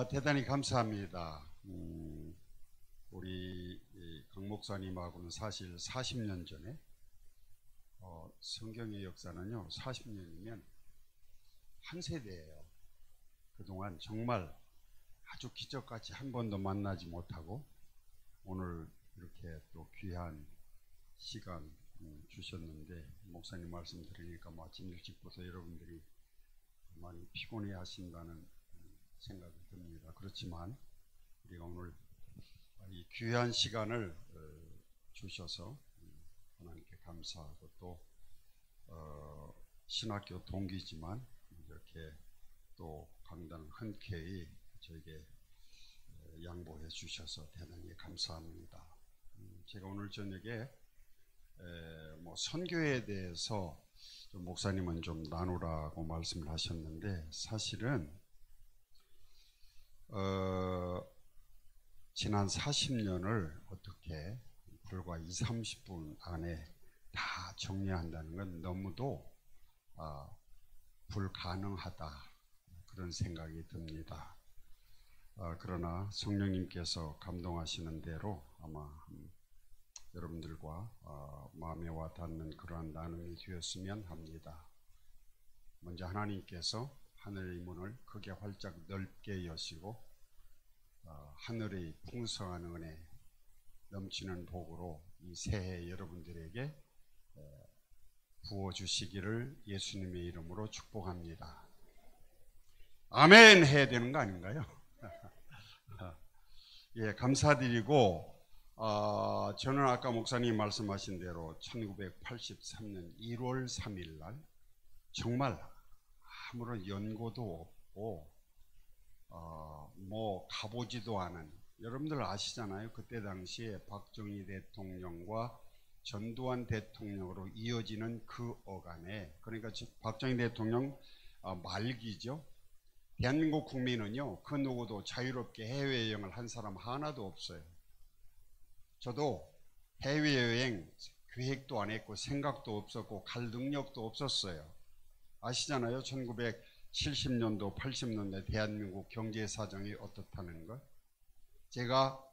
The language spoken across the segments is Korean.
대단히 감사합니다. 우리 강 목사님하고는 사실 40년 전에 성경의 역사는요 40년이면 한 세대예요. 그동안 정말 아주 기적같이 한 번도 만나지 못하고 오늘 이렇게 또 귀한 시간 주셨는데, 목사님 말씀 들으니까 아침 일찍 보서 여러분들이 많이 피곤해 하신다는 생각이 듭니다. 그렇지만 우리가 오늘 이 귀한 시간을 주셔서 하나님께 감사하고 또 신학교 동기지만 이렇게 또 강단을 흔쾌히 저에게 양보해 주셔서 대단히 감사합니다. 제가 오늘 저녁에 선교에 대해서 좀 목사님은 좀 나누라고 말씀을 하셨는데, 사실은 지난 40년을 어떻게 불과 20-30분 안에 다 정리한다는 건 너무도 불가능하다, 그런 생각이 듭니다. 그러나 성령님께서 감동하시는 대로 아마 여러분들과 마음에 와닿는 그러한 나눔이 되었으면 합니다. 먼저 하나님께서 하늘의 문을 크게 활짝 넓게 여시고 하늘의 풍성한 은혜 넘치는 복으로 이 새해 여러분들에게 부어주시기를 예수님의 이름으로 축복합니다. 아멘 해야 되는 거 아닌가요? 예, 감사드리고 저는 아까 목사님 말씀하신 대로 1983년 1월 3일 날 정말 아무런 연고도 없고 가보지도 않은, 여러분들 아시잖아요. 그때 당시에 박정희 대통령과 전두환 대통령으로 이어지는 그 어간에, 그러니까 박정희 대통령 말기죠. 대한민국 국민은요 그 누구도 자유롭게 해외여행을 한 사람 하나도 없어요. 저도 해외여행 계획도 안 했고 생각도 없었고 갈 능력도 없었어요. 아시잖아요. 1970년도 80년대 대한민국 경제 사정이 어떻다는 것. 제가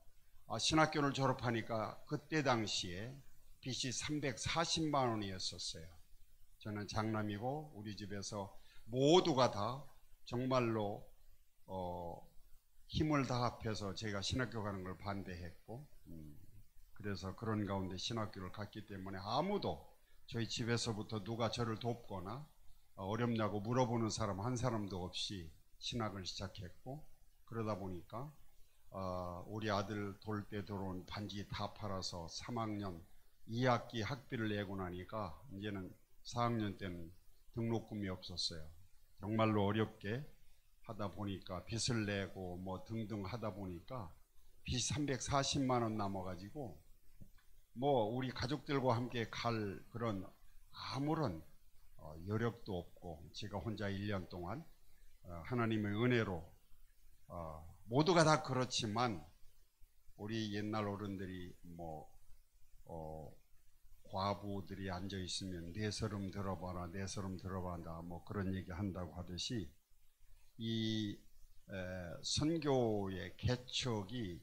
신학교를 졸업하니까 그때 당시에 빚이 340만 원이었었어요. 저는 장남이고 우리 집에서 모두가 다 정말로 힘을 다 합해서 제가 신학교 가는 걸 반대했고, 그래서 그런 가운데 신학교를 갔기 때문에 아무도 저희 집에서부터 누가 저를 돕거나 어렵냐고 물어보는 사람 한 사람도 없이 신학을 시작했고, 그러다 보니까 우리 아들 돌 때 들어온 반지 다 팔아서 3학년 2학기 학비를 내고 나니까 이제는 4학년 때는 등록금이 없었어요. 정말로 어렵게 하다 보니까 빚을 내고 등등 하다 보니까 빚 340만 원 남아가지고 우리 가족들과 함께 갈 그런 아무런 여력도 없고, 제가 혼자 1년 동안 하나님의 은혜로 모두가 다 그렇지만 우리 옛날 어른들이 과부들이 앉아 있으면 내 서름 들어봐라, 내 서름 들어봐라 그런 얘기 한다고 하듯이 이 선교의 개척이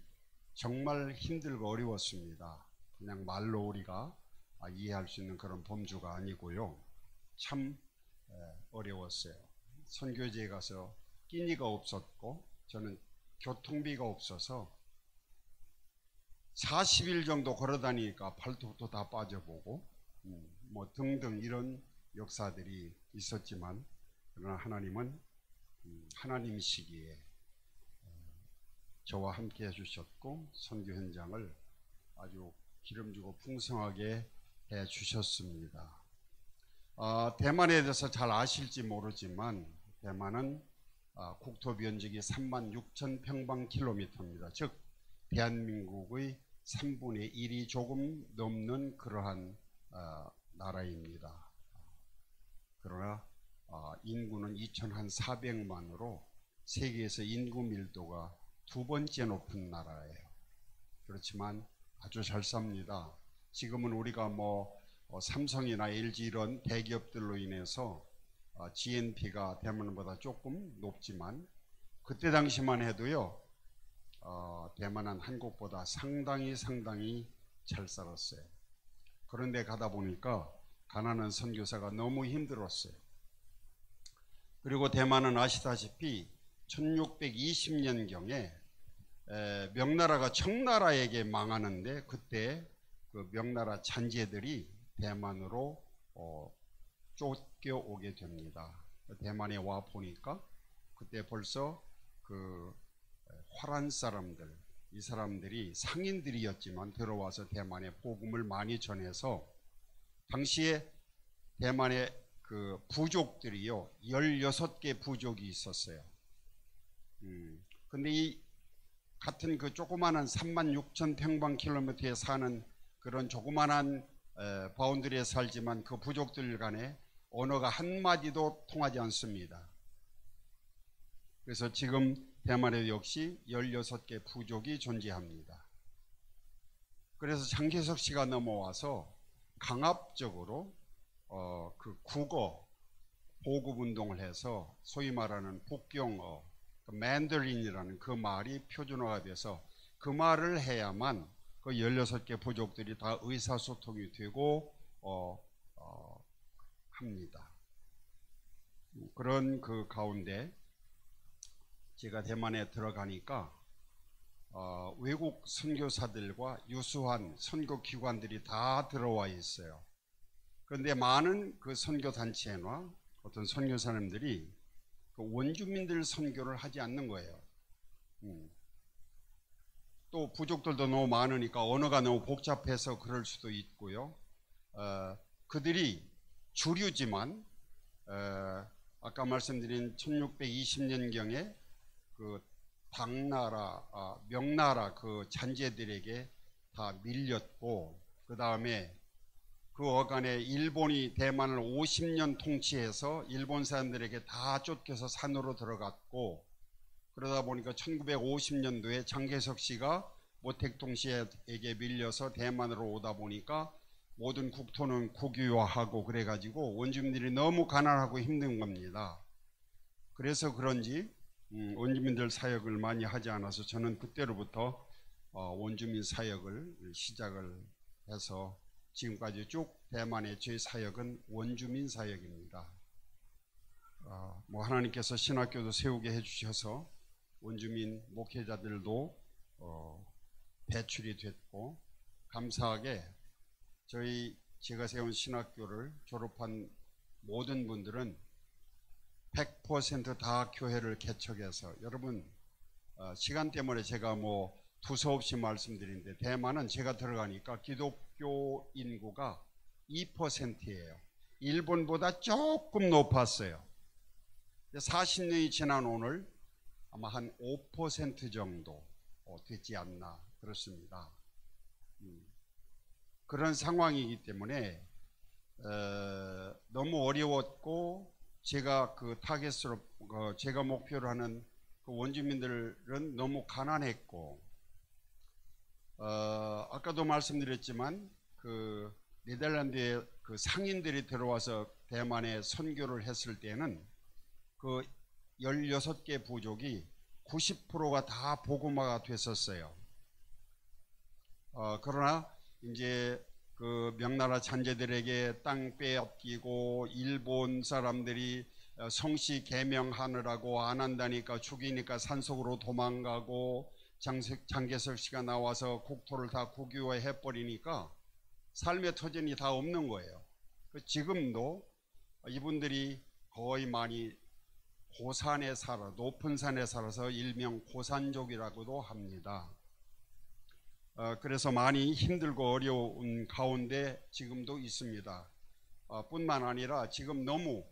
정말 힘들고 어려웠습니다. 그냥 말로 우리가 이해할 수 있는 그런 범주가 아니고요. 참 어려웠어요. 선교지에 가서 끼니가 없었고, 저는 교통비가 없어서 40일 정도 걸어다니니까 발톱도 다 빠져보고 등등 이런 역사들이 있었지만, 그러나 하나님은 하나님이시기에 저와 함께 해주셨고 선교 현장을 아주 기름주고 풍성하게 해주셨습니다. 대만에 대해서 잘 아실지 모르지만 대만은 국토 면적이 36,000평방킬로미터입니다. 즉 대한민국의 3분의 1이 조금 넘는 그러한 나라입니다. 그러나 인구는 2,400만으로 세계에서 인구 밀도가 두 번째 높은 나라예요. 그렇지만 아주 잘 삽니다. 지금은 우리가 삼성이나 LG 이런 대기업들로 인해서 GNP가 대만보다 조금 높지만 그때 당시만 해도요, 대만은 한국보다 상당히 잘 살았어요. 그런데 가다 보니까 가난한 선교사가 너무 힘들었어요. 그리고 대만은 아시다시피 1620년경에 명나라가 청나라에게 망하는데, 그때 그 명나라 잔재들이 대만으로 쫓겨오게 됩니다. 대만에 와 보니까 그때 벌써 그 화란 사람들, 이 사람들이 상인들이었지만 들어와서 대만에 복음을 많이 전해서, 당시에 대만의 그 부족들이요, 16개 부족이 있었어요. 근데 이 같은 그 조그마한 36,000평방킬로미터에 사는 그런 조그마한 바운드리에 살지만 그 부족들 간에 언어가 한마디도 통하지 않습니다. 그래서 지금 대만에 역시 16개 부족이 존재합니다. 그래서 장개석 씨가 넘어와서 강압적으로 그 국어 보급 운동을 해서 소위 말하는 북경어, 맨더린이라는 그 말이 표준화가 돼서 그 말을 해야만 그 16개 부족들이 다 의사소통이 되고 합니다. 그런 그 가운데 제가 대만에 들어가니까 외국 선교사들과 유수한 선교기관들이 다 들어와 있어요. 그런데 많은 그 선교단체나 어떤 선교사님들이 그 원주민들 선교를 하지 않는 거예요. 또 부족들도 너무 많으니까 언어가 너무 복잡해서 그럴 수도 있고요. 그들이 주류지만 아까 말씀드린 1620년경에 그 당나라, 명나라 그 잔재들에게 다 밀렸고, 그 다음에 그 어간에 일본이 대만을 50년 통치해서 일본 사람들에게 다 쫓겨서 산으로 들어갔고, 그러다 보니까 1950년도에 장개석 씨가 모택동 씨에게 밀려서 대만으로 오다 보니까 모든 국토는 국유화하고 그래가지고 원주민들이 너무 가난하고 힘든 겁니다. 그래서 그런지 원주민들 사역을 많이 하지 않아서 저는 그때로부터 원주민 사역을 시작을 해서 지금까지 쭉 대만의 제 사역은 원주민 사역입니다. 뭐 하나님께서 신학교도 세우게 해주셔서 원주민 목회자들도 배출이 됐고, 감사하게 제가 세운 신학교를 졸업한 모든 분들은 100% 다 교회를 개척해서, 여러분 시간 때문에 제가 뭐 두서없이 말씀드리는데 대만은 제가 들어가니까 기독교 인구가 2%예요. 일본보다 조금 높았어요. 40년이 지난 오늘 아마 한 5% 정도 되지 않나 그렇습니다. 그런 상황이기 때문에 너무 어려웠고, 제가 그 타겟으로 제가 목표로 하는 그 원주민들은 너무 가난했고, 아까도 말씀드렸지만 그 네덜란드에 그 상인들이 들어와서 대만에 선교를 했을 때는 그 16개 부족이 90%가 다 복음화가 됐었어요. 그러나 이제 그 명나라 잔재들에게 땅 빼앗기고 일본 사람들이 성씨 개명하느라고 안 한다니까 죽이니까 산속으로 도망가고, 장개석 씨가 나와서 국토를 다 국유화해 버리니까 삶의 터전이 다 없는 거예요. 지금도 이분들이 거의 많이 고산에 살아, 높은 산에 살아서 일명 고산족이라고도 합니다. 그래서 많이 힘들고 어려운 가운데 지금도 있습니다. 뿐만 아니라 지금 너무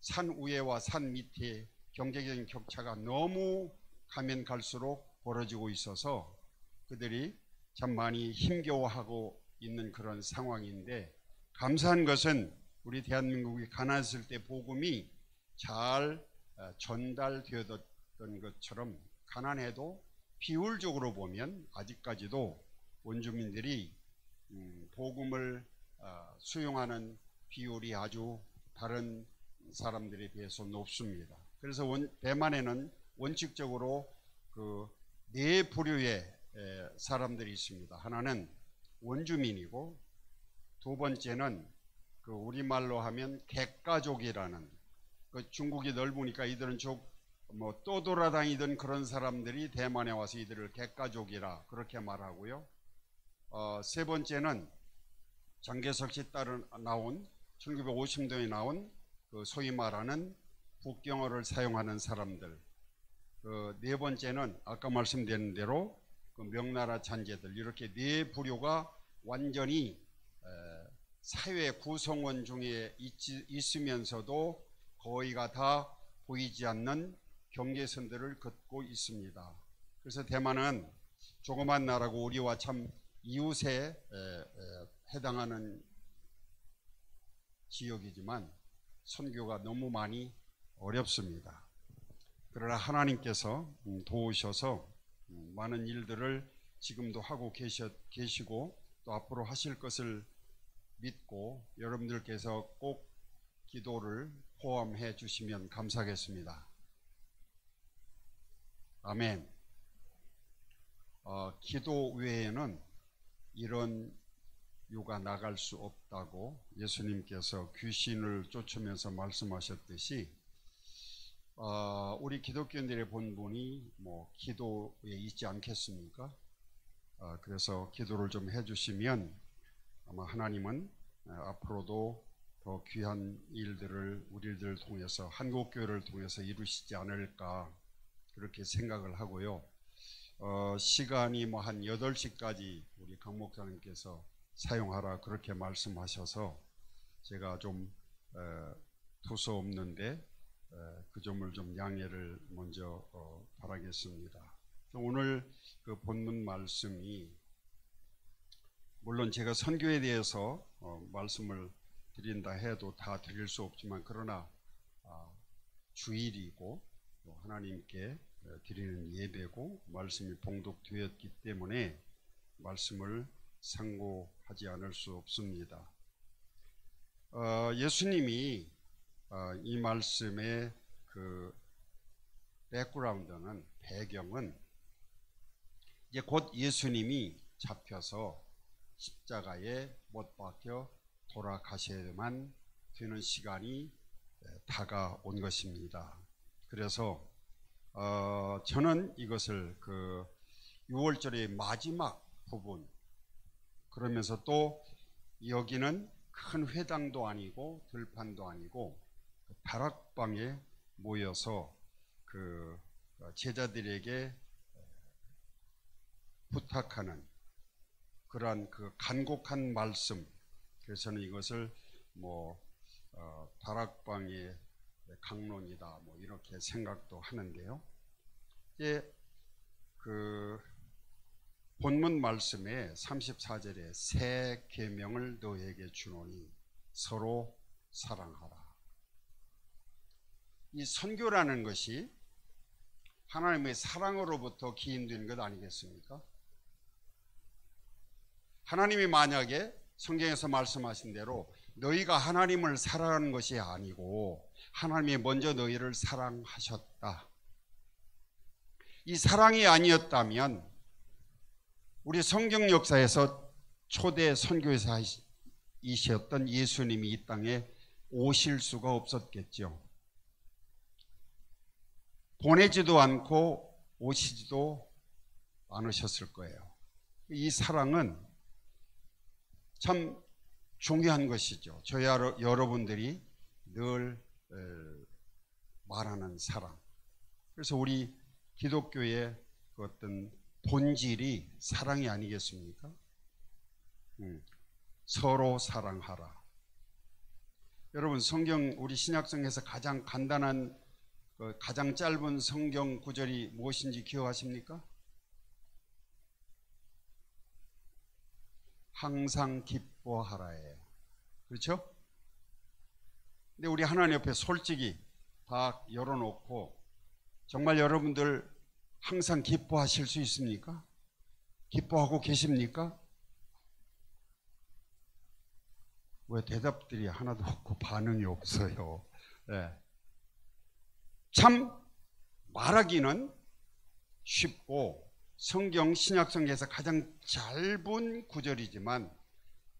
산 위에와 산 밑에 경제적인 격차가 너무 가면 갈수록 벌어지고 있어서 그들이 참 많이 힘겨워하고 있는 그런 상황인데, 감사한 것은 우리 대한민국이 가난했을 때 복음이 잘 전달되었던 것처럼 가난해도 비율적으로 보면 아직까지도 원주민들이 복음을 수용하는 비율이 아주 다른 사람들에 비해서 높습니다. 그래서 대만에는 원칙적으로 그 네 부류의 사람들이 있습니다. 하나는 원주민이고, 두 번째는 그 우리말로 하면 객가족이라는, 그 중국이 넓으니까 이들은 뭐 떠돌아다니던 그런 사람들이 대만에 와서 이들을 객가족이라 그렇게 말하고요. 세 번째는 장개석 씨 따라 나온 1950년도에 나온 그 소위 말하는 북경어를 사용하는 사람들. 네 번째는 아까 말씀드린 대로 그 명나라 잔재들. 이렇게 네 부류가 완전히 사회 구성원 중에 있으면서도 거의가 다 보이지 않는 경계선들을 긋고 있습니다. 그래서 대만은 조그만 나라고 우리와 참 이웃에 해당하는 지역이지만 선교가 너무 많이 어렵습니다. 그러나 하나님께서 도우셔서 많은 일들을 지금도 하고 계시고 또 앞으로 하실 것을 믿고 여러분들께서 꼭 기도를 포함해 주시면 감사하겠습니다. 아멘. 기도 외에는 이런 유가 나갈 수 없다고 예수님께서 귀신을 쫓으면서 말씀하셨듯이 우리 기독교인들의 본분이 뭐 기도에 있지 않겠습니까? 그래서 기도를 좀 해주시면 아마 하나님은 앞으로도 더 귀한 일들을 우리들 통해서 한국교회를 통해서 이루시지 않을까 그렇게 생각을 하고요. 시간이 뭐 한 8시까지 우리 강 목사님께서 사용하라 그렇게 말씀하셔서 제가 좀 두서없는데 그 점을 좀 양해를 먼저 바라겠습니다. 오늘 그 본문 말씀이 물론 제가 선교에 대해서 말씀을 드린다 해도 다 드릴 수 없지만 그러나 주일이고 또 하나님께 드리는 예배고 말씀이 봉독되었기 때문에 말씀을 상고하지 않을 수 없습니다. 예수님이 이 말씀의 그 백그라운드는 배경은 이제 곧 예수님이 잡혀서 십자가에 못 박혀 돌아가셔야만 되는 시간이 다가온 것입니다. 그래서 저는 이것을 그 6월절의 마지막 부분 그러면서 또 여기는 큰 회당도 아니고 들판도 아니고 다락방에 모여서 그 제자들에게 부탁하는 그러한 그 간곡한 말씀. 그래서 저는 이것을 뭐 다락방의 강론이다 뭐 이렇게 생각도 하는데요. 이제 그 본문 말씀에 34절에 새 계명을 너에게 주노니 서로 사랑하라. 이 선교라는 것이 하나님의 사랑으로부터 기인된 것 아니겠습니까? 하나님이 만약에 성경에서 말씀하신 대로 너희가 하나님을 사랑하는 것이 아니고 하나님이 먼저 너희를 사랑하셨다. 이 사랑이 아니었다면 우리 성경 역사에서 초대 선교사이셨던 예수님이 이 땅에 오실 수가 없었겠죠. 보내지도 않고 오시지도 않으셨을 거예요. 이 사랑은 참 중요한 것이죠. 저야 여러분들이 늘 말하는 사랑. 그래서 우리 기독교의 그 어떤 본질이 사랑이 아니겠습니까? 서로 사랑하라. 여러분 성경 우리 신약성에서 가장 간단한 가장 짧은 성경 구절이 무엇인지 기억하십니까? 항상 기뻐하라예요. 그렇죠? 근데 우리 하나님 옆에 솔직히 다 열어놓고 정말 여러분들 항상 기뻐하실 수 있습니까? 기뻐하고 계십니까? 왜 대답들이 하나도 없고 반응이 없어요? 네. 참 말하기는 쉽고 성경 신약성경에서 가장 짧은 구절이지만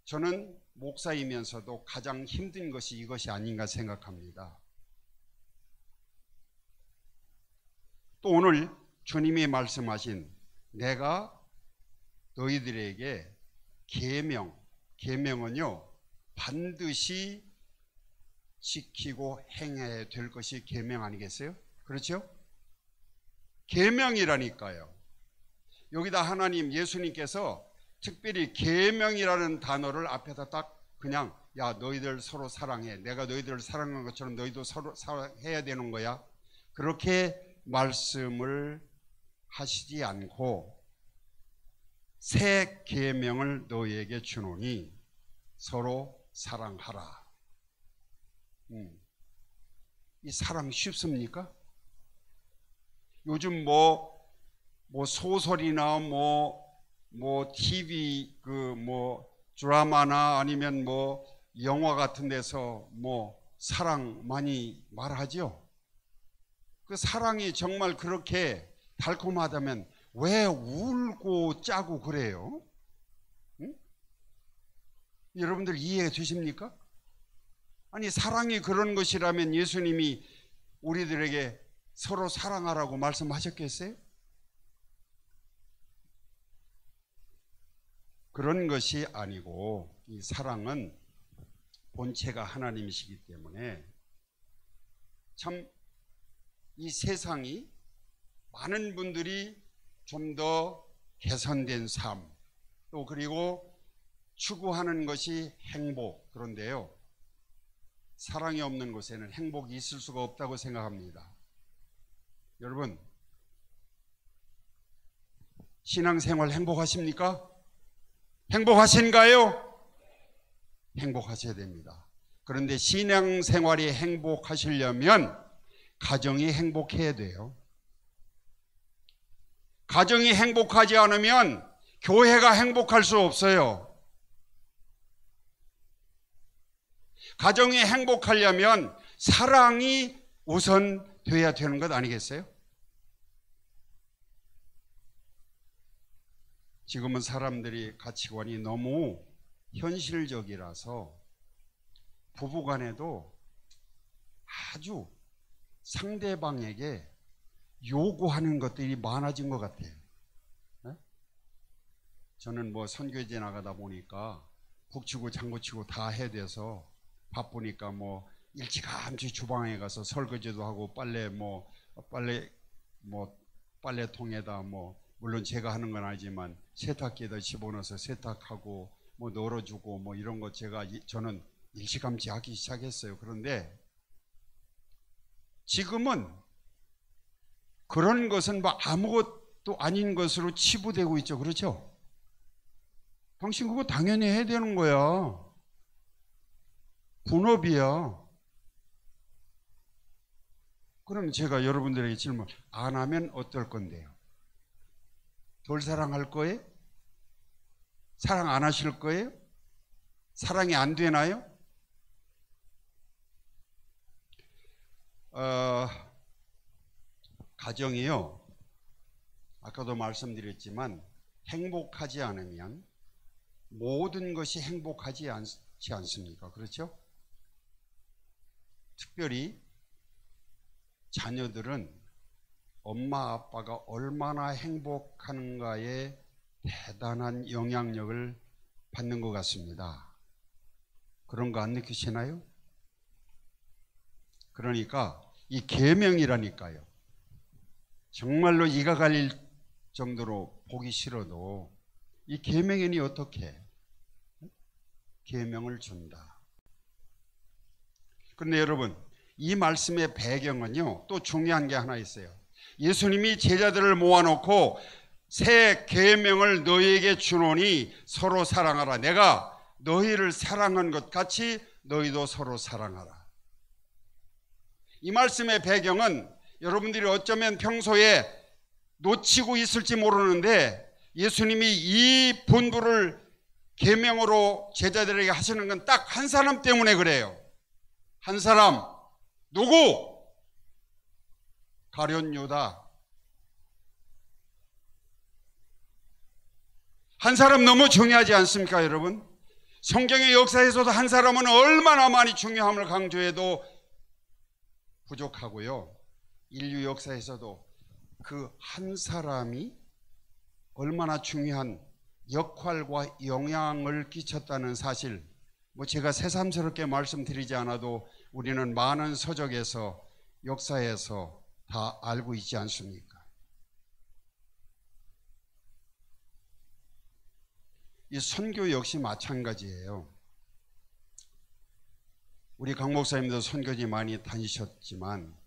저는 목사이면서도 가장 힘든 것이 이것이 아닌가 생각합니다. 또 오늘 주님이 말씀하신 내가 너희들에게 계명은요 반드시 지키고 행해야 될 것이 계명 아니겠어요? 그렇죠? 계명이라니까요. 여기다 하나님 예수님께서 특별히 계명이라는 단어를 앞에다 딱 그냥 야 너희들 서로 사랑해, 내가 너희들을 사랑한 것처럼 너희도 서로 사랑해야 되는 거야, 그렇게 말씀을 하시지 않고 새 계명을 너희에게 주노니 서로 사랑하라. 이 사랑 쉽습니까? 요즘 뭐 소설이나 TV 드라마나 아니면 영화 같은 데서 사랑 많이 말하죠. 그 사랑이 정말 그렇게 달콤하다면 왜 울고 짜고 그래요? 응? 여러분들 이해가 되십니까? 아니 사랑이 그런 것이라면 예수님이 우리들에게 서로 사랑하라고 말씀하셨겠어요? 그런 것이 아니고 이 사랑은 본체가 하나님이시기 때문에 참 이 세상이 많은 분들이 좀 더 개선된 삶, 또 그리고 추구하는 것이 행복, 그런데요 사랑이 없는 곳에는 행복이 있을 수가 없다고 생각합니다. 여러분 신앙생활 행복하십니까? 행복하신가요? 행복하셔야 됩니다. 그런데 신앙생활이 행복하시려면 가정이 행복해야 돼요. 가정이 행복하지 않으면 교회가 행복할 수 없어요. 가정이 행복하려면 사랑이 우선 돼야 되는 것 아니겠어요? 지금은 사람들이 가치관이 너무 현실적이라서 부부간에도 아주 상대방에게 요구하는 것들이 많아진 것 같아요. 네? 저는 선교제 나가다 보니까 북치고 장구치고 다 해야 돼서 바쁘니까 일찌감치 주방에 가서 설거지도 하고 빨래통에다 물론 제가 하는 건 아니지만 세탁기에다 집어넣어서 세탁하고 널어주고 이런 거 저는 일찌감치 하기 시작했어요. 그런데 지금은 그런 것은 아무것도 아닌 것으로 치부되고 있죠. 그렇죠? 당신 그거 당연히 해야 되는 거야. 본업이야. 그럼 제가 여러분들에게 질문, 안 하면 어떨 건데요? 덜 사랑할 거예요? 사랑 안 하실 거예요? 사랑이 안 되나요? 가정이요, 아까도 말씀드렸지만 행복하지 않으면 모든 것이 행복하지 않지 않습니까? 그렇죠? 특별히 자녀들은 엄마 아빠가 얼마나 행복하는가에 대단한 영향력을 받는 것 같습니다. 그런 거 안 느끼시나요? 그러니까 이 계명이라니까요, 정말로 이가 갈릴 정도로 보기 싫어도 이 계명이니 어떻게 계명을 준다. 그런데 여러분 이 말씀의 배경은요 또 중요한 게 하나 있어요. 예수님이 제자들을 모아놓고 새 계명을 너희에게 주노니 서로 사랑하라. 내가 너희를 사랑한 것 같이 너희도 서로 사랑하라. 이 말씀의 배경은 여러분들이 어쩌면 평소에 놓치고 있을지 모르는데 예수님이 이 본부를 계명으로 제자들에게 하시는 건 딱 한 사람 때문에 그래요. 한 사람. 누구? 가룟 유다. 한 사람 너무 중요하지 않습니까, 여러분? 성경의 역사에서도 한 사람은 얼마나 많이 중요함을 강조해도 부족하고요. 인류 역사에서도 그 한 사람이 얼마나 중요한 역할과 영향을 끼쳤다는 사실, 제가 새삼스럽게 말씀드리지 않아도 우리는 많은 서적에서, 역사에서 다 알고 있지 않습니까? 이 선교 역시 마찬가지예요. 우리 강 목사님도 선교지 많이 다니셨지만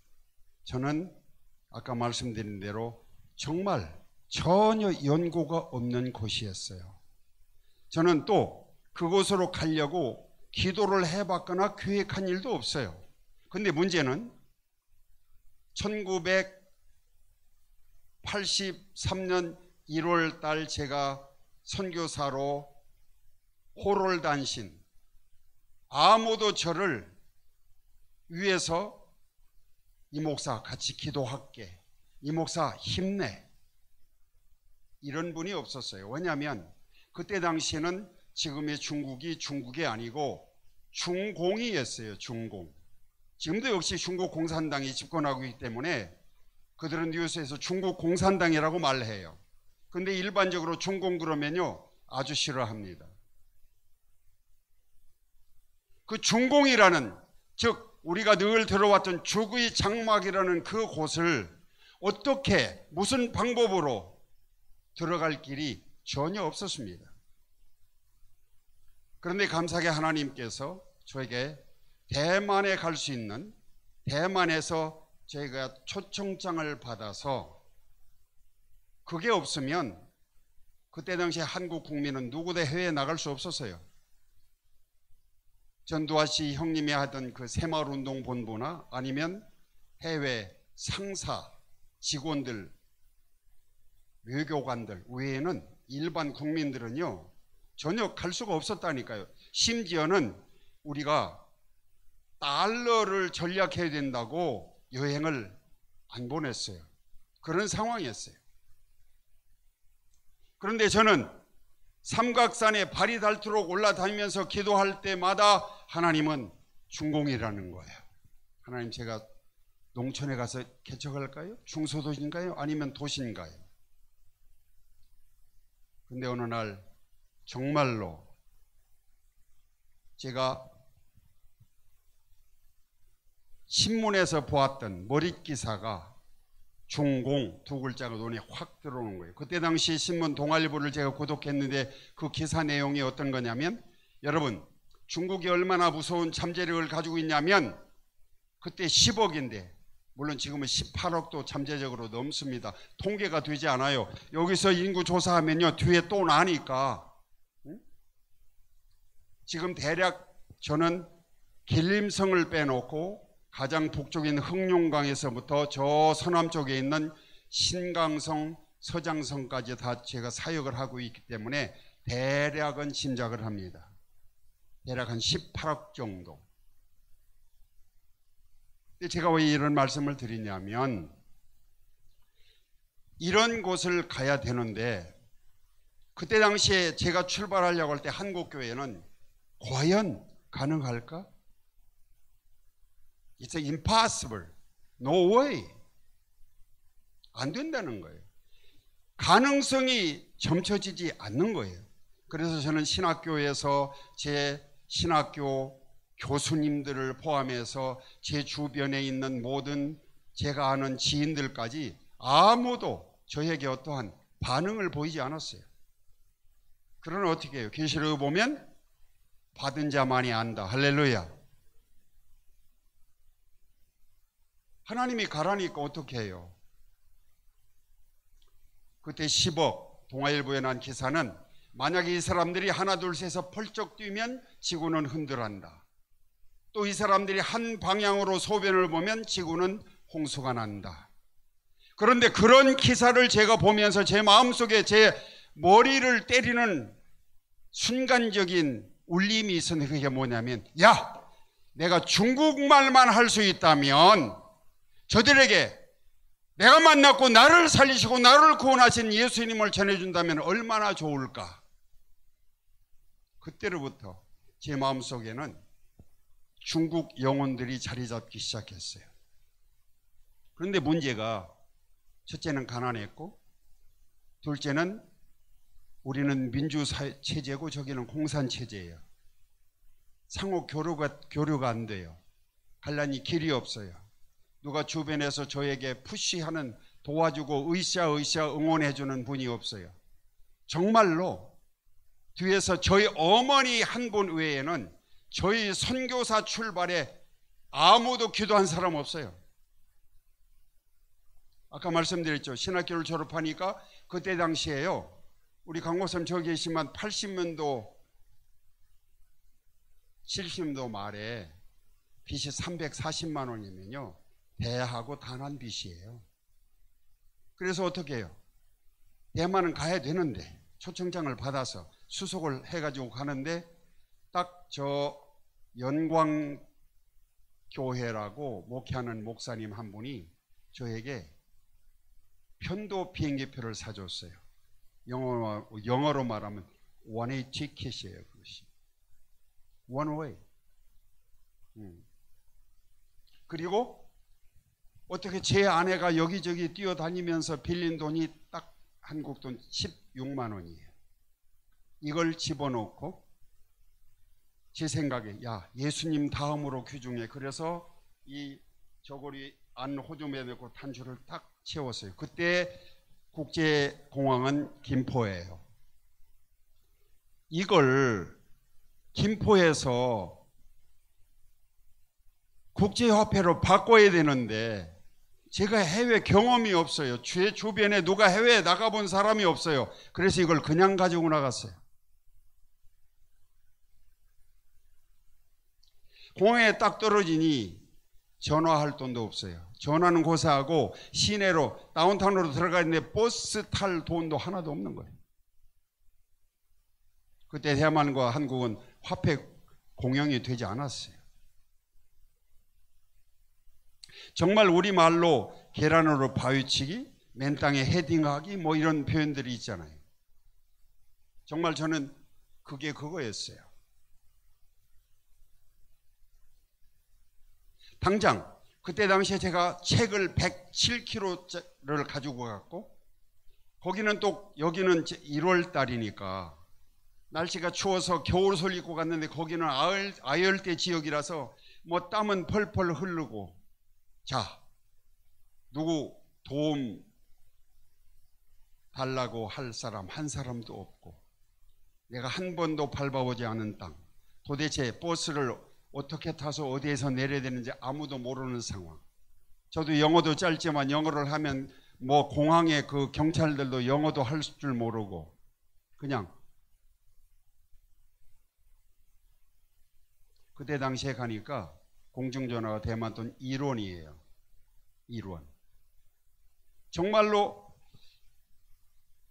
저는 아까 말씀드린 대로 정말 전혀 연고가 없는 곳이었어요. 저는 또 그곳으로 가려고 기도를 해봤거나 계획한 일도 없어요. 근데 문제는 1983년 1월 달 제가 선교사로 호롤단신, 아무도 저를 위해서 이 목사 같이 기도할게, 이 목사 힘내, 이런 분이 없었어요. 왜냐하면 그때 당시에는 지금의 중국이 아니고 중공이었어요. 중공. 지금도 역시 중국 공산당이 집권하고 있기 때문에 그들은 뉴스에서 중국 공산당이라고 말해요. 근데 일반적으로 중공 그러면요 아주 싫어합니다. 그 중공이라는, 즉 우리가 늘 들어왔던 죽의 장막이라는 그 곳을 어떻게, 무슨 방법으로 들어갈 길이 전혀 없었습니다. 그런데 감사하게 하나님께서 저에게 대만에 갈 수 있는, 대만에서 제가 초청장을 받아서, 그게 없으면 그때 당시에 한국 국민은 누구도 해외에 나갈 수 없었어요. 전두환씨 형님이 하던 그 새마을운동본부나 아니면 해외 상사, 직원들, 외교관들 외에는 일반 국민들은요 전혀 갈 수가 없었다니까요. 심지어는 우리가 달러를 전략해야 된다고 여행을 안 보냈어요. 그런 상황이었어요. 그런데 저는 삼각산에 발이 닳도록 올라다니면서 기도할 때마다 하나님은 중공이라는 거예요. 하나님, 제가 농촌에 가서 개척할까요? 중소도시인가요? 아니면 도시인가요? 근데 어느 날 정말로 제가 신문에서 보았던 머릿기사가 중공 두 글자가 눈에 확 들어오는 거예요. 그때 당시 신문 동아일보를 제가 구독했는데 그 기사 내용이 어떤 거냐면, 여러분 중국이 얼마나 무서운 잠재력을 가지고 있냐면, 그때 10억인데 물론 지금은 18억도 잠재적으로 넘습니다. 통계가 되지 않아요. 여기서 인구 조사하면요 뒤에 또 나니까. 지금 대략 저는 길림성을 빼놓고 가장 북쪽인 흑룡강에서부터 저 서남쪽에 있는 신강성, 서장성까지 다 제가 사역을 하고 있기 때문에 대략은 짐작을 합니다. 대략 한 18억 정도. 제가 왜 이런 말씀을 드리냐면, 이런 곳을 가야 되는데 그때 당시에 제가 출발하려고 할 때 한국교회는 과연 가능할까? It's impossible. No way. 안 된다는 거예요. 가능성이 점쳐지지 않는 거예요. 그래서 저는 신학교에서 제 신학교 교수님들을 포함해서 제 주변에 있는 모든 제가 아는 지인들까지 아무도 저에게 어떠한 반응을 보이지 않았어요. 그러나 어떻게 해요? 계시록에 보면 받은 자만이 안다. 할렐루야. 하나님이 가라니까 어떻게 해요? 그때 10억, 동아일보에 난 기사는 만약에 이 사람들이 하나 둘 셋에서 펄쩍 뛰면 지구는 흔들한다. 또 이 사람들이 한 방향으로 소변을 보면 지구는 홍수가 난다. 그런데 그런 기사를 제가 보면서 제 마음속에 제 머리를 때리는 순간적인 울림이 있었는데, 그게 뭐냐면, 야, 내가 중국말만 할 수 있다면 저들에게 내가 만났고 나를 살리시고 나를 구원하신 예수님을 전해준다면 얼마나 좋을까. 그때로부터 제 마음속에는 중국 영혼들이 자리 잡기 시작했어요. 그런데 문제가 첫째는 가난했고, 둘째는 우리는 민주체제고 저기는 공산체제예요. 상호 교류가 안 돼요. 갈라니 길이 없어요. 누가 주변에서 저에게 푸시하는, 도와주고 으쌰 응원해주는 분이 없어요. 정말로 뒤에서 저희 어머니 한 분 외에는 저희 선교사 출발에 아무도 기도한 사람 없어요. 아까 말씀드렸죠. 신학교를 졸업하니까 그때 당시에요. 우리 강 목사님 저기 계시면 80년도 70년도 말에 빚이 340만 원이면요. 대하고 단한 빚이에요. 그래서 어떻게 해요? 대만은 가야 되는데 초청장을 받아서 수속을 해가지고 가는데 딱 저 연광교회라고 목회하는 목사님 한 분이 저에게 편도 비행기표를 사줬어요. 영어로 말하면 원웨이 티켓이에요. 그것이 원웨이. 그리고 어떻게 제 아내가 여기저기 뛰어다니면서 빌린 돈이 딱 한국 돈 16만 원이에요. 이걸 집어넣고 제 생각에 야 예수님 다음으로 귀중해. 그래서 이 저고리 안 호주머니에 넣고 단추를 딱 채웠어요. 그때 국제공항은 김포예요. 이걸 김포에서 국제화폐로 바꿔야 되는데 제가 해외 경험이 없어요. 제 주변에 누가 해외에 나가본 사람이 없어요. 그래서 이걸 그냥 가지고 나갔어요. 공항에 딱 떨어지니 전화할 돈도 없어요. 전화는 고사하고 시내로 다운타운으로 들어가는데 버스 탈 돈도 하나도 없는 거예요. 그때 대만과 한국은 화폐 공용이 되지 않았어요. 정말 우리말로 계란으로 바위치기, 맨 땅에 헤딩하기 뭐 이런 표현들이 있잖아요. 정말 저는 그게 그거였어요. 당장 그때 당시에 제가 책을 107kg를 가지고 갔고 거기는 또 여기는 1월 달이니까 날씨가 추워서 겨울옷을 입고 갔는데 거기는 아열대 지역이라서 뭐 땀은 펄펄 흐르고 자 누구 도움 달라고 할 사람 한 사람도 없고 내가 한 번도 밟아보지 않은 땅 도대체 버스를 어떻게 타서 어디에서 내려야 되는지 아무도 모르는 상황. 저도 영어도 짧지만 영어를 하면 뭐 공항에 그 경찰들도 영어도 할 줄 모르고 그냥 그때 당시에 가니까 공중전화가 대만 돈 1원이에요. 1원. 정말로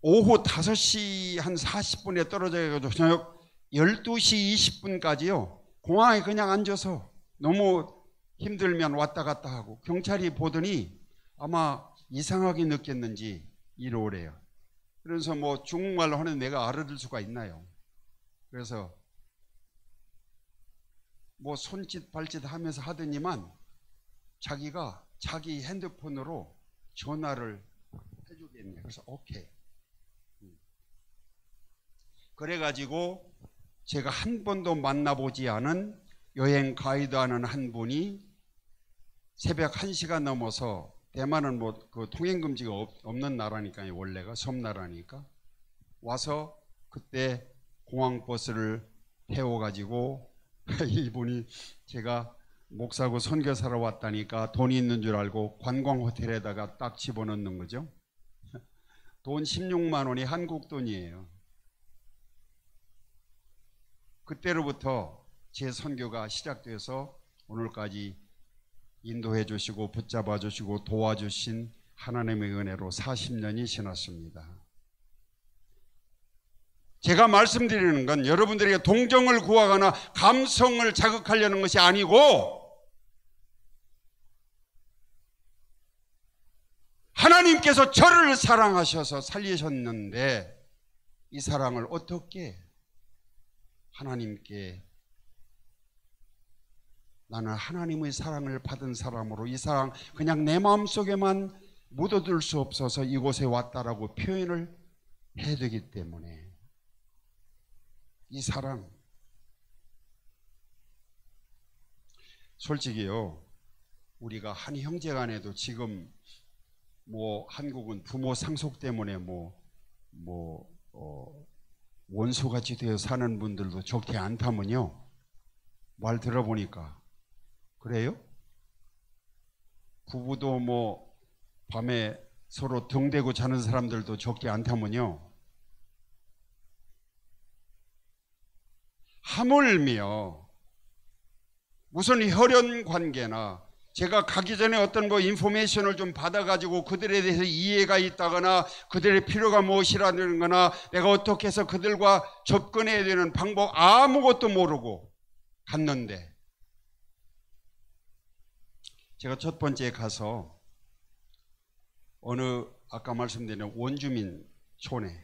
오후 5시 한 40분에 떨어져 가지고 저녁 12시 20분까지요. 공항에 그냥 앉아서 너무 힘들면 왔다 갔다 하고 경찰이 보더니 아마 이상하게 느꼈는지 이러래요. 그래서 뭐 중국말로 하는 내가 알아들 수가 있나요? 그래서 뭐 손짓 발짓 하면서 하더니만 자기가 자기 핸드폰으로 전화를 해주겠네. 그래서 오케이. 그래가지고 제가 한 번도 만나보지 않은 여행 가이드하는 한 분이 새벽 1시가 넘어서 대만은 뭐 그 통행금지가 없는 나라니까요. 원래가 섬나라니까 와서 그때 공항버스를 태워가지고 이분이 제가 목사고 선교사로 왔다니까 돈이 있는 줄 알고 관광호텔에다가 딱 집어넣는 거죠. 돈 16만 원이 한국 돈이에요. 그때로부터 제 선교가 시작돼서 오늘까지 인도해 주시고 붙잡아 주시고 도와주신 하나님의 은혜로 40년이 지났습니다. 제가 말씀드리는 건 여러분들에게 동정을 구하거나 감성을 자극하려는 것이 아니고 하나님께서 저를 사랑하셔서 살리셨는데 이 사랑을 어떻게 하나님께, 나는 하나님의 사랑을 받은 사람으로 이 사랑 그냥 내 마음속에만 묻어둘 수 없어서 이곳에 왔다라고 표현을 해야 되기 때문에 이 사랑, 솔직히요, 우리가 한 형제간에도 지금 뭐 한국은 부모 상속 때문에 원수같이 되어 사는 분들도 적지 않다면요, 말 들어보니까 그래요? 부부도 뭐 밤에 서로 등대고 자는 사람들도 적지 않다면요, 하물며 무슨 혈연 관계나 제가 가기 전에 어떤 인포메이션을 좀 받아가지고 그들에 대해서 이해가 있다거나 그들의 필요가 무엇이라는 거나 내가 어떻게 해서 그들과 접근해야 되는 방법 아무것도 모르고 갔는데, 제가 첫 번째 가서 어느 아까 말씀드린 원주민 촌에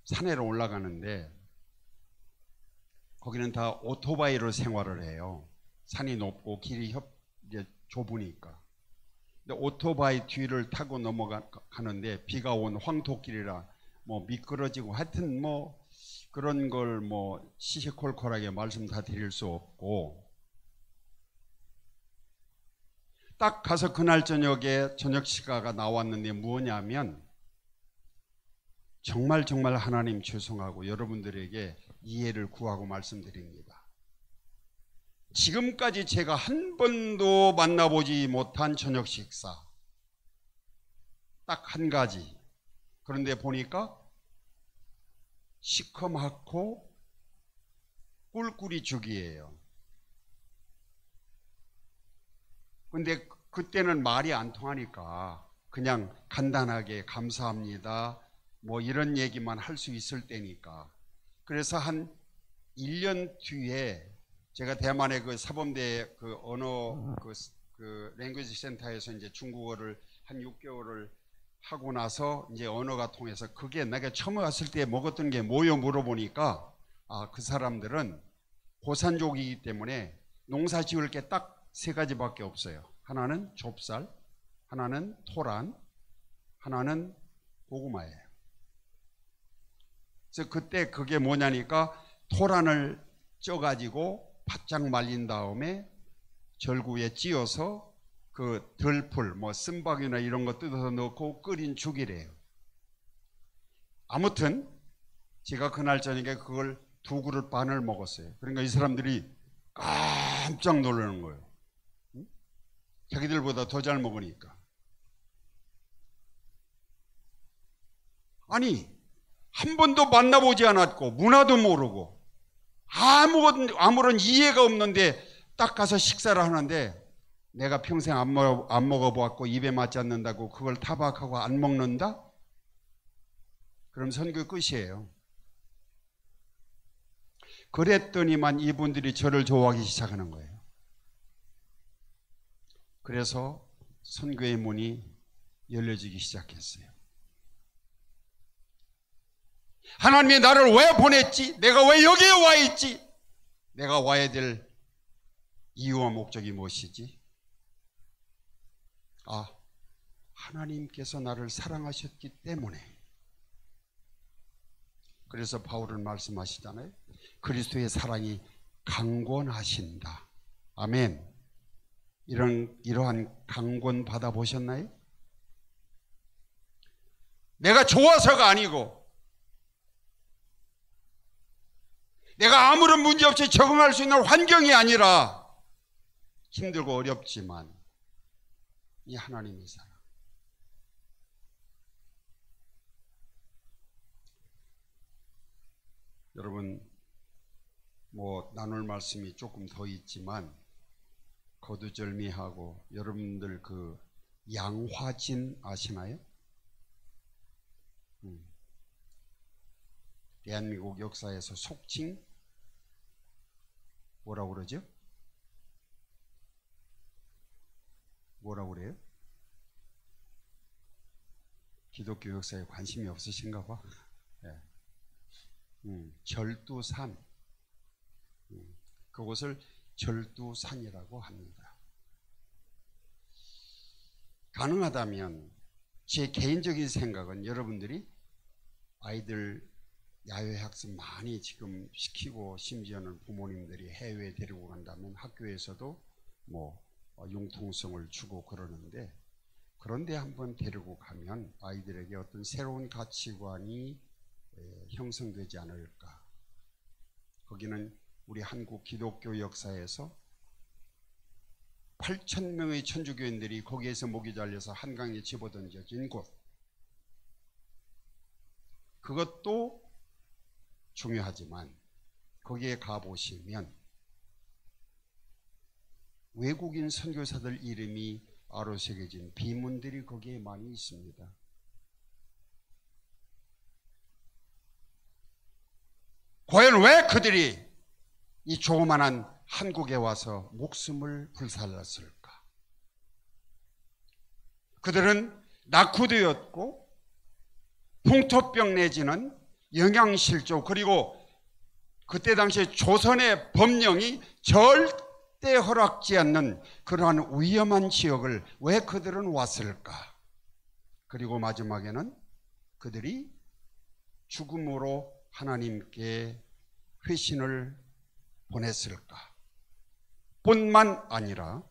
산에로 올라가는데 거기는 다 오토바이로 생활을 해요. 산이 높고 길이 이제 좁으니까. 근데 오토바이 뒤를 타고 넘어가는데 비가 온 황토길이라 미끄러지고 하여튼 그런 걸 시시콜콜하게 말씀 다 드릴 수 없고, 딱 가서 그날 저녁에 저녁 시가가 나왔는데 뭐냐면 정말 하나님 죄송하고 여러분들에게 이해를 구하고 말씀드립니다. 지금까지 제가 한 번도 만나보지 못한 저녁 식사 딱 한 가지. 그런데 보니까 시커멓고 꿀꿀이 죽이에요. 근데 그때는 말이 안 통하니까 그냥 간단하게 감사합니다 이런 얘기만 할 수 있을 때니까. 그래서 한 1년 뒤에 제가 대만의 그 사범대 그 언어 그 랭귀지 센터에서 이제 중국어를 한 6개월을 하고 나서 이제 언어가 통해서 그게 내가 처음 왔을 때 먹었던 게 뭐요 물어보니까 그 사람들은 고산족이기 때문에 농사 지을 게 딱 3가지밖에 없어요. 하나는 좁쌀, 하나는 토란, 하나는 고구마예요. 그래서 그때 그게 뭐냐니까 토란을 쪄가지고 바짝 말린 다음에 절구에 찧어서 그 들풀, 쓴박이나 이런 거 뜯어서 넣고 끓인 죽이래요. 아무튼 제가 그날 저녁에 그걸 2그릇 반을 먹었어요. 그러니까 이 사람들이 깜짝 놀라는 거예요. 자기들보다 더 잘 먹으니까. 아니, 한 번도 만나보지 않았고 문화도 모르고 아무런 이해가 없는데 딱 가서 식사를 하는데 내가 평생 안 먹어보았고 입에 맞지 않는다고 그걸 타박하고 안 먹는다? 그럼 선교 끝이에요. 그랬더니만 이분들이 저를 좋아하기 시작하는 거예요. 그래서 선교의 문이 열려지기 시작했어요. 하나님이 나를 왜 보냈지? 내가 왜 여기에 와 있지? 내가 와야 될 이유와 목적이 무엇이지? 하나님께서 나를 사랑하셨기 때문에. 그래서 바울은 말씀하시잖아요. 그리스도의 사랑이 강권하신다. 아멘. 이러한 강권 받아보셨나요? 내가 좋아서가 아니고 내가 아무런 문제 없이 적응할 수 있는 환경이 아니라 힘들고 어렵지만 이 하나님의 사랑. 여러분 나눌 말씀이 조금 더 있지만 거두절미하고 여러분들 그 양화진 아시나요? 대한민국 역사에서 속칭 뭐라고 그러죠? 뭐라고 그래요? 기독교 역사에 관심이 없으신가 봐. 예. 절두산. 그곳을 절두산이라고 합니다. 가능하다면 제 개인적인 생각은 여러분들이 아이들 야외학습 많이 지금 시키고 심지어는 부모님들이 해외에 데리고 간다면 학교에서도 뭐 융통성을 주고 그러는데, 그런데 한번 데리고 가면 아이들에게 어떤 새로운 가치관이 형성되지 않을까. 거기는 우리 한국 기독교 역사에서 8,000명의 천주교인들이 거기에서 목이 잘려서 한강에 집어던져진 곳, 그것도 중요하지만 거기에 가보시면 외국인 선교사들 이름이 아로새겨진 비문들이 거기에 많이 있습니다. 과연 왜 그들이 이 조그만한 한국에 와서 목숨을 불살랐을까? 그들은 낙후되었고 풍토병 내지는 영양실조, 그리고 그때 당시에 조선의 법령이 절대 허락지 않는 그러한 위험한 지역을 왜 그들은 왔을까? 그리고 마지막에는 그들이 죽음으로 하나님께 회신을 보냈을까? 뿐만 아니라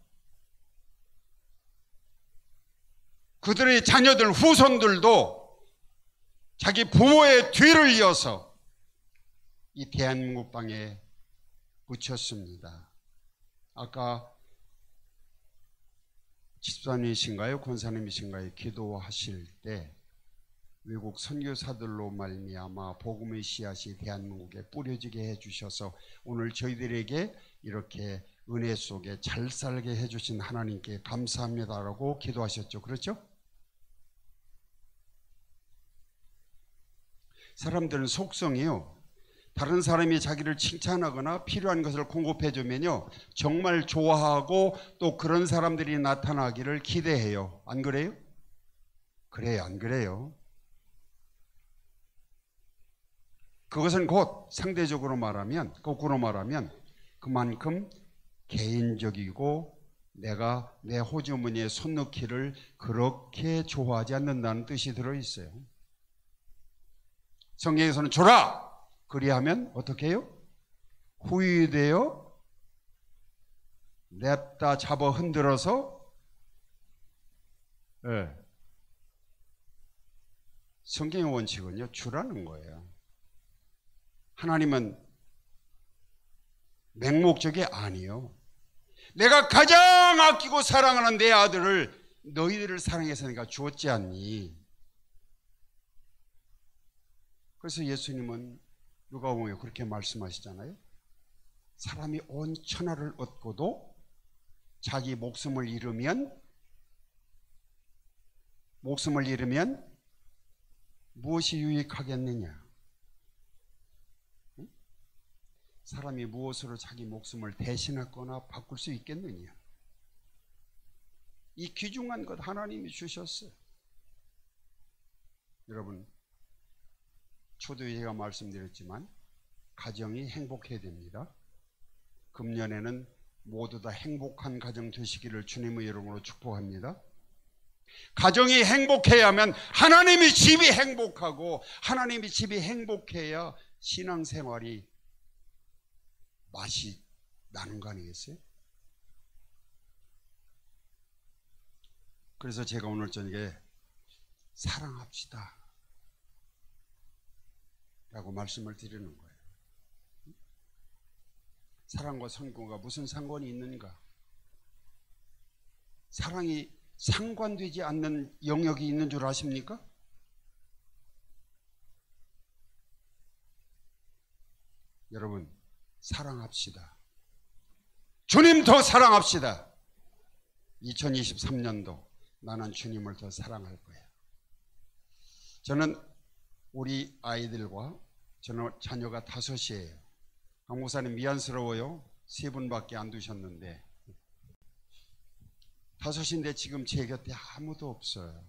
그들의 자녀들, 후손들도 자기 부모의 뒤를 이어서 이 대한민국 땅에 묻혔습니다. 아까 집사님이신가요? 권사님이신가요? 기도하실 때 외국 선교사들로 말미암아 복음의 씨앗이 대한민국에 뿌려지게 해주셔서 오늘 저희들에게 이렇게 은혜 속에 잘 살게 해주신 하나님께 감사합니다라고 기도하셨죠. 그렇죠? 사람들은 속성이요, 다른 사람이 자기를 칭찬하거나 필요한 것을 공급해 주면요 정말 좋아하고 또 그런 사람들이 나타나기를 기대해요. 안 그래요? 그래요, 안 그래요? 그것은 곧 상대적으로 말하면, 거꾸로 말하면 그만큼 개인적이고 내가 내 호주머니에 손 넣기를 그렇게 좋아하지 않는다는 뜻이 들어있어요. 성경에서는 줘라! 그리하면 어떻게 해요? 후유되어 냅다 잡아 흔들어서, 성경의 원칙은요 주라는 거예요. 하나님은 맹목적이 아니요, 내가 가장 아끼고 사랑하는 내 아들을 너희들을 사랑해서 내가 주었지 않니? 그래서 예수님은 누가복음에 그렇게 말씀하시잖아요. 사람이 온 천하를 얻고도 자기 목숨을 잃으면 무엇이 유익하겠느냐? 사람이 무엇으로 자기 목숨을 대신하거나 바꿀 수 있겠느냐? 이 귀중한 것 하나님이 주셨어요. 여러분, 초도에 제가 말씀드렸지만 가정이 행복해야 됩니다. 금년에는 모두 다 행복한 가정 되시기를 주님의 이름으로 축복합니다. 가정이 행복해야 하면 하나님의 집이 행복하고, 하나님의 집이 행복해야 신앙생활이 맛이 나는 거 아니겠어요? 그래서 제가 오늘 저녁에 사랑합시다 라고 말씀을 드리는 거예요. 사랑과 선교가 무슨 상관이 있는가? 사랑이 상관되지 않는 영역이 있는 줄 아십니까? 여러분, 사랑합시다. 주님 더 사랑합시다. 2023년도 나는 주님을 더 사랑할 거예요. 저는 우리 아이들과, 저는 자녀가 5이에요. 강 목사님 미안스러워요. 3분밖에 안 두셨는데 5인데 지금 제 곁에 아무도 없어요.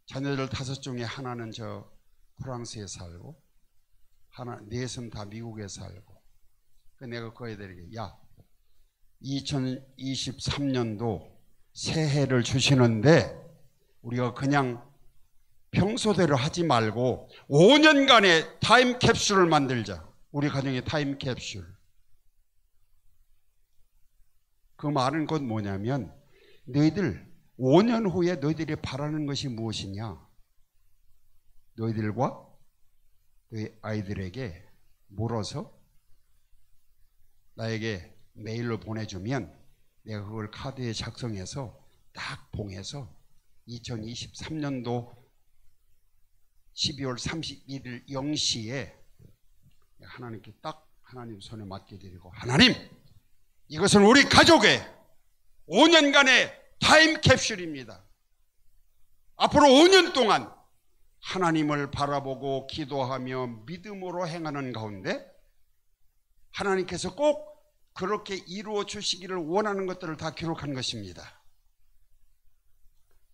자녀들 5 중에 하나는 저 프랑스에 살고 넷은 다 미국에 살고. 내가 그 애들에게 야 2023년도 새해를 주시는데 우리가 그냥 평소대로 하지 말고 5년간의 타임캡슐을 만들자. 우리 가정의 타임캡슐. 그 말은 곧 뭐냐면 너희들 5년 후에 너희들이 바라는 것이 무엇이냐. 너희들과 너희 아이들에게 물어서 나에게 메일로 보내주면 내가 그걸 카드에 작성해서 딱 봉해서 2023년도 12월 31일 0시에 하나님께 딱 하나님 손에 맡겨드리고 하나님 이것은 우리 가족의 5년간의 타임캡슐입니다. 앞으로 5년 동안 하나님을 바라보고 기도하며 믿음으로 행하는 가운데 하나님께서 꼭 그렇게 이루어 주시기를 원하는 것들을 다 기록한 것입니다.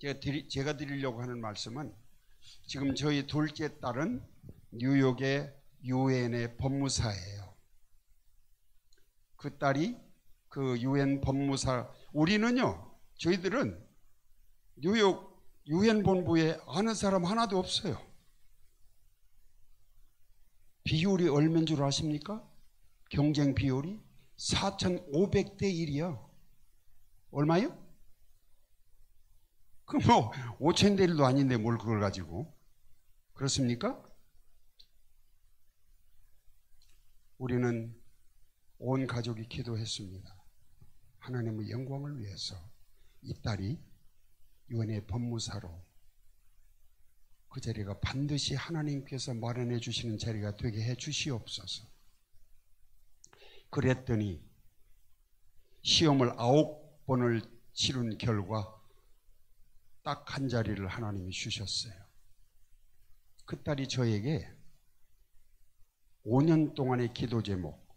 제가 드리려고 하는 말씀은 지금 저희 둘째 딸은 뉴욕의 유엔의 법무사예요. 그 딸이 그 유엔 법무사, 우리는요, 저희들은 뉴욕 유엔 본부에 아는 사람 하나도 없어요. 비율이 얼마인 줄 아십니까? 경쟁 비율이 4,500대 1이야. 얼마요? 그 뭐 5,000대 1도 아닌데 뭘 그걸 가지고. 그렇습니까? 우리는 온 가족이 기도했습니다. 하나님의 영광을 위해서 이 딸이 유엔의 법무사로 그 자리가 반드시 하나님께서 마련해 주시는 자리가 되게 해 주시옵소서. 그랬더니 시험을 9번을 치른 결과 딱 한 자리를 하나님이 주셨어요. 그 딸이 저에게 5년 동안의 기도 제목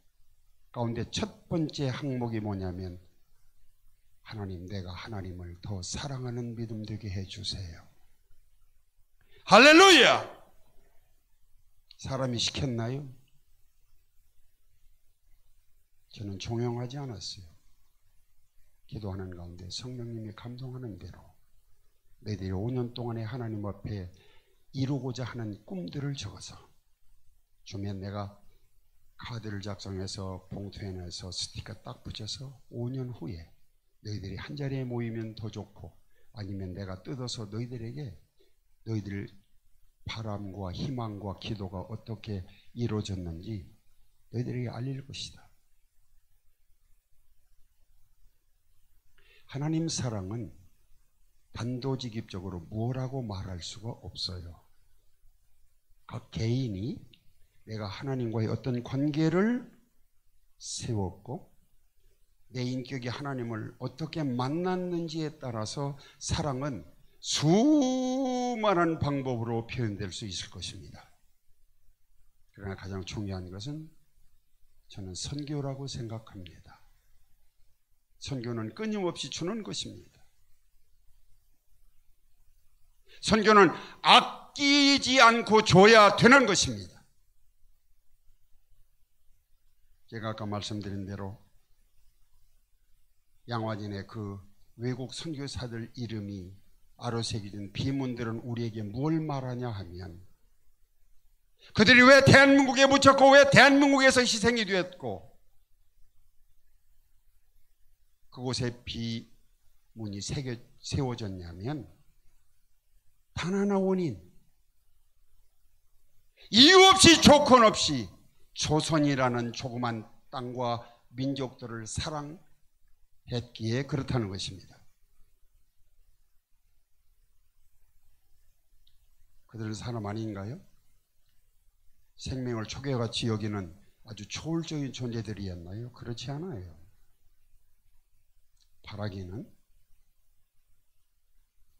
가운데 첫 번째 항목이 뭐냐면 하나님, 내가 하나님을 더 사랑하는 믿음 되게 해주세요. 할렐루야! 사람이 시켰나요? 저는 종용하지 않았어요. 기도하는 가운데 성령님이 감동하는 대로 너희들이 5년 동안에 하나님 앞에 이루고자 하는 꿈들을 적어서 주면 내가 카드를 작성해서 봉투에 넣어서 스티커 딱 붙여서 5년 후에 너희들이 한 자리에 모이면 더 좋고 아니면 내가 뜯어서 너희들에게 너희들 바람과 희망과 기도가 어떻게 이루어졌는지 너희들에게 알릴 것이다. 하나님 사랑은 단도직입적으로 뭐라고 말할 수가 없어요. 각 개인이 내가 하나님과의 어떤 관계를 세웠고 내 인격이 하나님을 어떻게 만났는지에 따라서 사랑은 수많은 방법으로 표현될 수 있을 것입니다. 그러나 가장 중요한 것은 저는 선교라고 생각합니다. 선교는 끊임없이 주는 것입니다. 선교는 아끼지 않고 줘야 되는 것입니다. 제가 아까 말씀드린 대로 양화진의 그 외국 선교사들 이름이 아로새겨진 비문들은 우리에게 뭘 말하냐 하면 그들이 왜 대한민국에 묻혔고 왜 대한민국에서 희생이 되었고 그곳에 비문이 세워졌냐면 단 하나 원인, 이유 없이 조건 없이 조선이라는 조그만 땅과 민족들을 사랑했기에 그렇다는 것입니다. 그들은 사람 아닌가요? 생명을 초계같이 여기는 아주 초월적인 존재들이었나요? 그렇지 않아요. 바라기는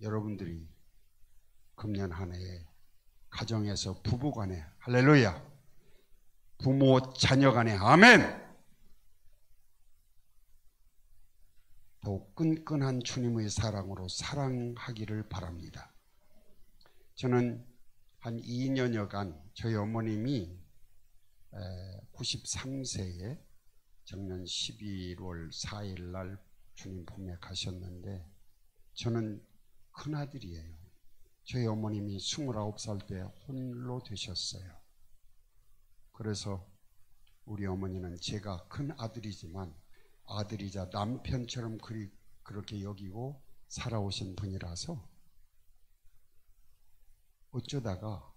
여러분들이 금년 한 해에 가정에서 부부간에 할렐루야 부모 자녀간에 아멘 더욱 끈끈한 주님의 사랑으로 사랑하기를 바랍니다. 저는 한 2년여간 저희 어머님이 93세에 작년 11월 4일 날 주님 품에 가셨는데, 저는 큰아들이에요. 저희 어머님이 29살 때 홀로 되셨어요. 그래서 우리 어머니는 제가 큰 아들이지만 아들이자 남편처럼 그렇게 여기고 살아오신 분이라서 어쩌다가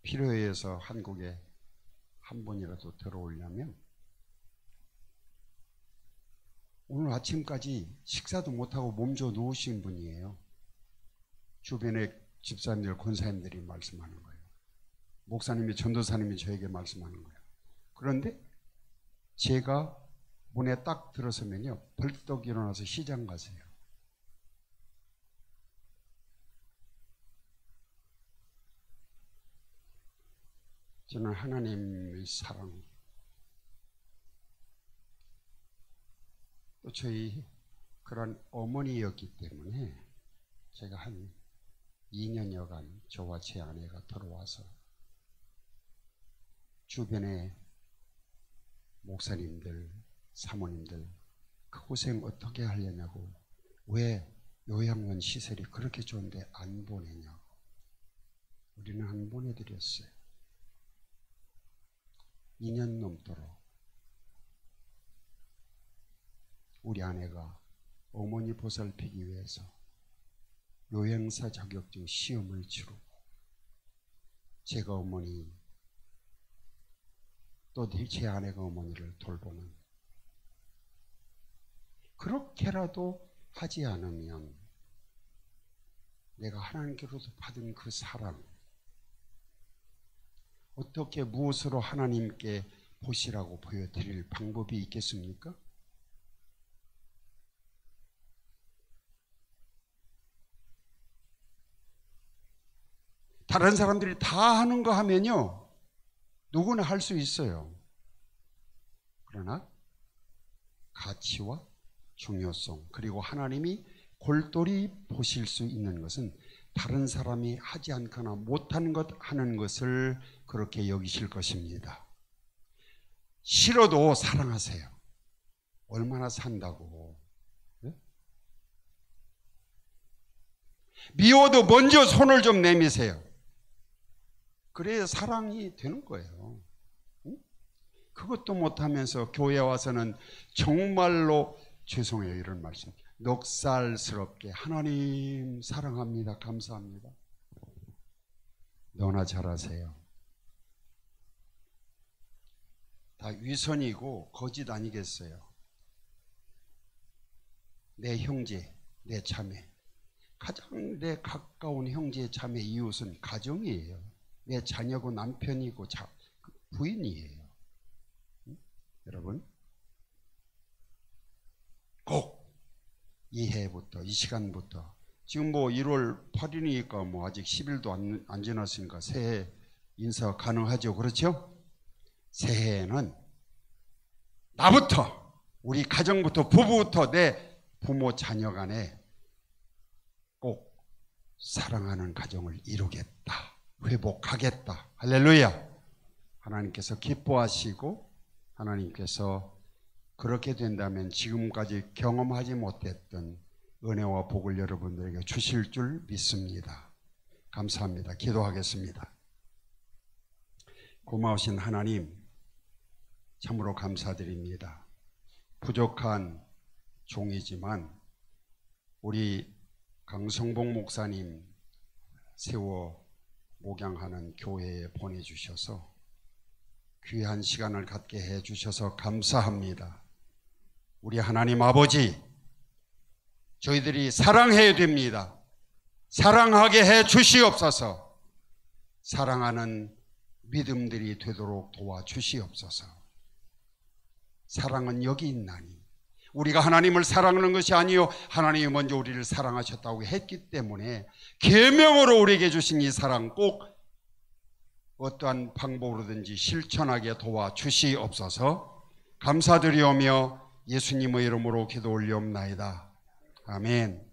필요에 의해서 한국에 한 번이라도 들어오려면 오늘 아침까지 식사도 못하고 몸져 누우신 분이에요. 주변에 집사님들, 권사님들이 말씀하는 거예요. 목사님이, 전도사님이 저에게 말씀하는 거예요. 그런데 제가 문에 딱 들어서면요, 벌떡 일어나서 시장 가세요. 저는 하나님의 사랑, 또 저희 그런 어머니였기 때문에 제가 한 2년여간 저와 제 아내가 들어와서 주변에 목사님들, 사모님들 그 고생 어떻게 하려냐고, 왜 요양원 시설이 그렇게 좋은데 안 보내냐고. 우리는 안 보내드렸어요. 2년 넘도록 우리 아내가 어머니 보살피기 위해서 요양사 자격증 시험을 치르고, 제가 어머니 또 제 아내가 어머니를 돌보는, 그렇게라도 하지 않으면 내가 하나님께로부터 받은 그 사랑, 어떻게 무엇으로 하나님께 보시라고 보여드릴 방법이 있겠습니까? 다른 사람들이 다 하는 거 하면요, 누구나 할 수 있어요. 그러나 가치와 중요성, 그리고 하나님이 골똘히 보실 수 있는 것은 다른 사람이 하지 않거나 못하는 것 하는 것을 그렇게 여기실 것입니다. 싫어도 사랑하세요. 얼마나 산다고. 네? 미워도 먼저 손을 좀 내미세요. 그래야 사랑이 되는 거예요. 응? 그것도 못하면서 교회 와서는 정말로 죄송해요, 이런 말씀, 넉살스럽게 하나님 사랑합니다, 감사합니다. 너나 잘하세요. 다 위선이고 거짓 아니겠어요? 내 형제, 내 자매, 가장 내 가까운 형제, 자매, 이웃은 가정이에요. 내 자녀고 남편이고 부인이에요. 응? 여러분, 꼭 이 해부터, 이 시간부터, 지금 뭐 1월 8일이니까 뭐 아직 10일도 안 지났으니까 새해 인사 가능하죠. 그렇죠? 새해에는 나부터, 우리 가정부터, 부부부터, 내 부모 자녀 간에 꼭 사랑하는 가정을 이루겠다, 회복하겠다. 할렐루야. 하나님께서 기뻐하시고, 하나님께서 그렇게 된다면 지금까지 경험하지 못했던 은혜와 복을 여러분들에게 주실 줄 믿습니다. 감사합니다. 기도하겠습니다. 고마우신 하나님, 참으로 감사드립니다. 부족한 종이지만 우리 강성봉 목사님 세워 목양하는 교회에 보내주셔서 귀한 시간을 갖게 해주셔서 감사합니다. 우리 하나님 아버지, 저희들이 사랑해야 됩니다. 사랑하게 해 주시옵소서. 사랑하는 믿음들이 되도록 도와주시옵소서. 사랑은 여기 있나니, 우리가 하나님을 사랑하는 것이 아니요 하나님이 먼저 우리를 사랑하셨다고 했기 때문에 계명으로 우리에게 주신 이 사랑 꼭 어떠한 방법으로든지 실천하게 도와주시옵소서. 감사드리오며 예수님의 이름으로 기도 올리옵나이다. 아멘.